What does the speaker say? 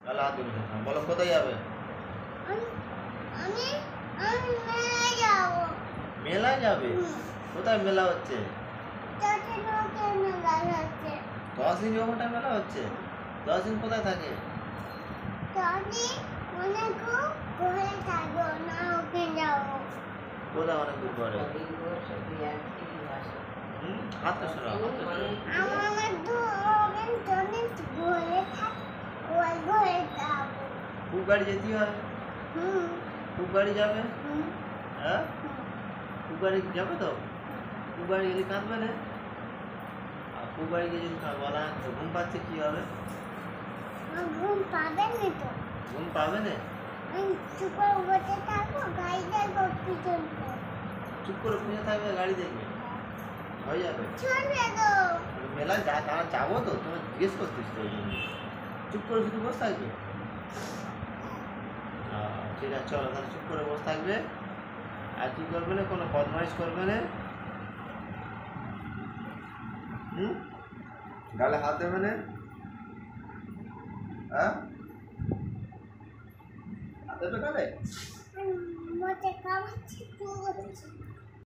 গালে হাত দিবি না। বলো কোথায় যাবে? আমি আমি আমি মেলায় যাবো। মেলায় যাবে? কোথায় মেলা হচ্ছে? চাচাকে মেলায় হচ্ছে। 10 দিন ওখানটায় মেলা হচ্ছে? 10 দিন কোথায় থাকে? চাচি অনেক ঘরে থাকবো না, ওকে যাবো। কোথায় অনেক দূর করে? হাতটা সরা, হাতটা সরা। আমার তো অনেক ঘরে থাক, ওই ঘরে যাবো। খুব গাড়ি যেতে হয়? খুব গাড়ি যাবে? হ্যাঁ, খুব গাড়ি যাবে তো? খুব গাড়ি গেলে কাঁদবে না? আর খুব গাড়ি গিয়ে যদি বলা ঘুম পাচ্ছে কি হবে? ঘুম পাবেন না তো। ঘুম পাবে না? আমি চুপ করে বসে থাকবো, গাড়ি যাবো পিছন করে। চুপ করে পুজো থাকবে, গাড়ি দেখবে, হয়ে যাবে। চলবে তো। মেলায় তারা যাবো তো, তোমার জিজ্ঞেস করছিস তো ওই জন্য। চুপ করে শুধু বসে থাকবে? ঠিক আছে, চলো তাহলে চুপ করে বসে থাকবে। আর কি করবে না, কোনো বদমাইশ করবে না। গালে হাত দেবে না? হ্যাঁ, হাত দেবে গালে? মতে কামাচ্ছি,